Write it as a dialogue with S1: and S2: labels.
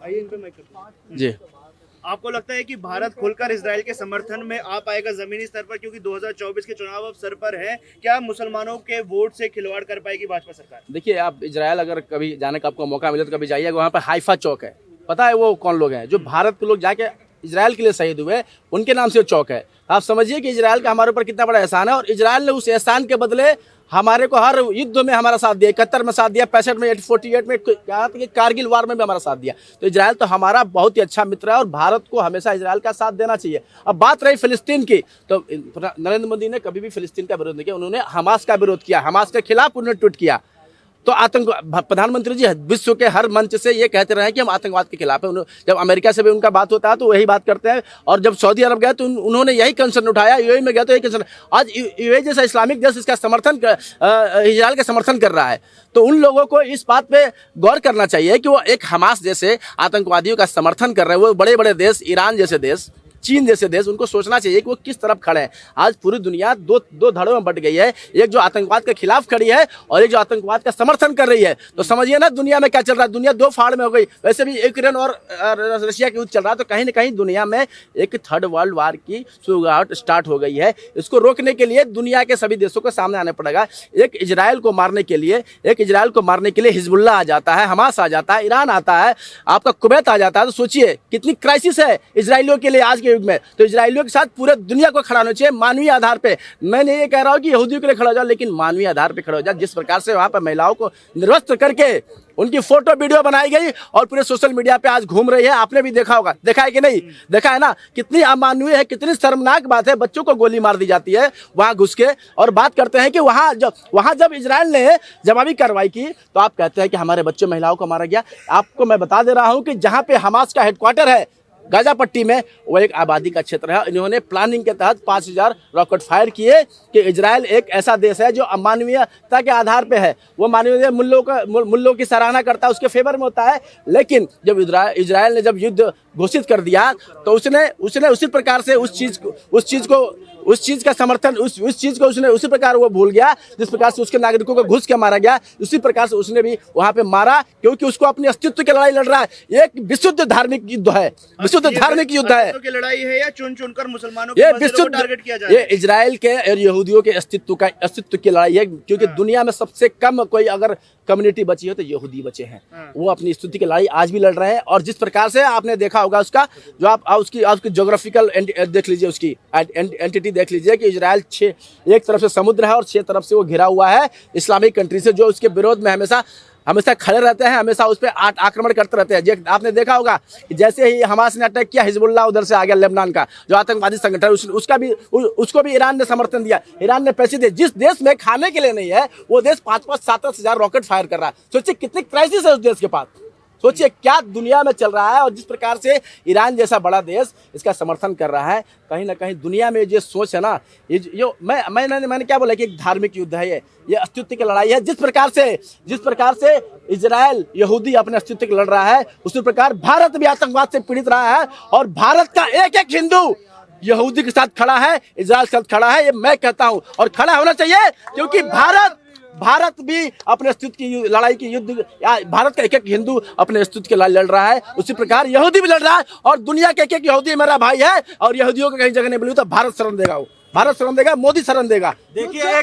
S1: आइए इन पे माइक करते हैं।
S2: जी।
S1: आपको लगता है कि भारत खुलकर इजराइल के समर्थन में आ पाएगा जमीनी स्तर पर, क्योंकि 2024 के चुनाव अब सर पर है? क्या मुसलमानों के वोट से खिलवाड़ कर पाएगी भाजपा सरकार?
S2: देखिए, आप इजराइल अगर कभी जाने का आपको मौका मिले तो कभी जाइएगा, वहाँ पर हाइफा चौक है। पता है वो कौन लोग हैं? जो भारत के लोग जाके इजराइल के लिए शहीद हुए, उनके नाम से वो चौक है। आप समझिए कि इजराइल का हमारे ऊपर कितना बड़ा एहसान है, और इजराइल ने उस एहसान के बदले हमारे को हर युद्ध में हमारा साथ दिया। 71 में साथ दिया, 65 में, 48 में, यहाँ तक कि कारगिल वार में भी हमारा साथ दिया। तो इजराइल तो हमारा बहुत ही अच्छा मित्र है, और भारत को हमेशा इजराइल का साथ देना चाहिए। अब बात रही फिलिस्तीन की, तो नरेंद्र मोदी ने कभी भी फिलिस्तीन का विरोध नहीं किया। उन्होंने हमास का विरोध किया, हमास के खिलाफ उन्होंने ट्वीट किया। तो प्रधानमंत्री जी विश्व के हर मंच से ये कहते रहे कि हम आतंकवाद के खिलाफ है। जब अमेरिका से भी उनका बात होता है तो वही बात करते हैं, और जब सऊदी अरब गए तो उन्होंने यही कंसर्न उठाया, यूएई में गया तो यही कंसर्न। आज यूएई जैसा इस्लामिक देश इसका समर्थन इजराइल का समर्थन कर रहा है। तो उन लोगों को इस बात पे गौर करना चाहिए कि वो एक हमास जैसे आतंकवादियों का समर्थन कर रहे हैं। वो बड़े बड़े देश, ईरान जैसे देश, चीन जैसे देश, उनको सोचना चाहिए कि वो किस तरफ खड़े हैं। आज पूरी दुनिया दो धड़ों में बट गई है, एक जो आतंकवाद के खिलाफ खड़ी है और एक जो आतंकवाद का समर्थन कर रही है। तो समझिए ना दुनिया में क्या चल रहा है। दुनिया दो फाड़ में हो गई। वैसे भी यूक्रेन और रशिया के युद्ध चल रहा है, तो कहीं ना कहीं दुनिया में एक थर्ड वर्ल्ड वार की शुरुआत स्टार्ट हो गई है। इसको रोकने के लिए दुनिया के सभी देशों को सामने आना पड़ेगा। एक इजराइल को मारने के लिए हिजबुल्लाह आ जाता है, हमास आ जाता है, ईरान आता है, आपका कुवैत आ जाता है। तो सोचिए कितनी क्राइसिस है इजराइलियों के लिए आज के युग में। तो इजराइलियों के साथ पूरे दुनिया को खड़ा होना चाहिए मानवीय आधार पे। मैं नहीं ये कह रहा हूं कि यहूदियों के लिए खड़ा हो जाओ, लेकिन मानवीय आधार पे खड़ा हो जाओ। जिस प्रकार से वहां पर महिलाओं को निर्वस्त्र करके उनकी फोटो वीडियो बनाई गई और पूरे सोशल मीडिया पे आज घूम रही है, आपने भी देखा होगा। देखा है कि नहीं? देखा है ना? कितनी अमानवीय है, कितनी शर्मनाक बात है। बच्चों को गोली मार दी जाती है वहां घुस के, और बात करते हैं कि वहां जब इजराइल ने जवाबी कार्रवाई की तो आप कहते हैं कि हमारे बच्चों महिलाओं को मारा गया। आपको मैं बता दे रहा हूं कि जहां पे हमास का हेडक्वार्टर है गाजा पट्टी में, वो एक आबादी का क्षेत्र है। इन्होंने प्लानिंग के तहत 5000 रॉकेट फायर किए कि इजराइल एक ऐसा देश है जो मानवीयता के आधार पे है। वो मानवीय मूल्यों की सराहना करता है, उसके फेवर में होता है। लेकिन जब इजराइल ने जब युद्ध घोषित कर दिया तो उसने उसी प्रकार से उस चीज का समर्थन, उस चीज को उसने उसी प्रकार वो भूल गया जिस प्रकार से उसके नागरिकों को घुस के मारा गया। उसी प्रकार से उसने भी वहां पे मारा, क्योंकि उसको अपने अस्तित्व की लड़ाई लड़ रहा है। ये एक विशुद्ध धार्मिक युद्ध है, विशुद्ध धार्मिक युद्ध है।
S1: की लड़ाई है या चुनकर मुसलमानों
S2: ये
S1: को
S2: विशुद्ध
S1: टारगेट किया जा रहा है?
S2: ये इजराइल के और यहूदियों के अस्तित्व की लड़ाई है, क्योंकि दुनिया में सबसे कम कोई अगर कम्युनिटी बची है तो यहूदी बचे हैं। वो अपनी स्थिति की लड़ाई आज भी लड़ रहे हैं। और जिस प्रकार से आपने देखा होगा उसका जो आप उसकी ज्योग्राफिकल देख लीजिए, उसकी एंटिटी देख लीजिए कि इजराइल एक तरफ से समुद्र है और 6 तरफ से वो घिरा हुआ है इस्लामिक कंट्री से, जो उसके विरोध में हमेशा खड़े रहते हैं, हमेशा उस पर आक्रमण करते रहते हैं। आपने देखा होगा कि जैसे ही हमास ने अटैक किया, हिजबुल्लाह उधर से आ गया, लेबनान का जो आतंकवादी संगठन, उसको भी ईरान ने समर्थन दिया, ईरान ने पैसे दिए। जिस देश में खाने के लिए नहीं है वो देश 5-7 हजार रॉकेट फायर कर रहा है। सोचिए कितनी क्राइसिस है उस देश के पास। सोचिए क्या दुनिया में चल रहा है। और जिस प्रकार से ईरान जैसा बड़ा देश इसका समर्थन कर रहा है, कहीं ना कहीं दुनिया में ये सोच है ना, मैंने क्या बोला कि एक धार्मिक युद्ध है, ये अस्तित्व की लड़ाई है। जिस प्रकार से इजराइल यहूदी अपने अस्तित्व की लड़ रहा है, उसी प्रकार भारत भी आतंकवाद से पीड़ित रहा है। और भारत का एक एक हिंदू यहूदी के साथ खड़ा है, इजराइल के साथ खड़ा है, ये मैं कहता हूं। और खड़ा होना चाहिए, क्योंकि भारत भी अपने अस्तित्व की लड़ाई की युद्ध, भारत का एक एक हिंदू अपने अस्तित्व की लड़ाई लड़ रहा है, उसी प्रकार यहूदी भी लड़ रहा है। और दुनिया के एक एक यहूदी मेरा भाई है, और यहूदियों को कहीं जगह नहीं मिली तो भारत शरण देगा, मोदी शरण देगा। देखिए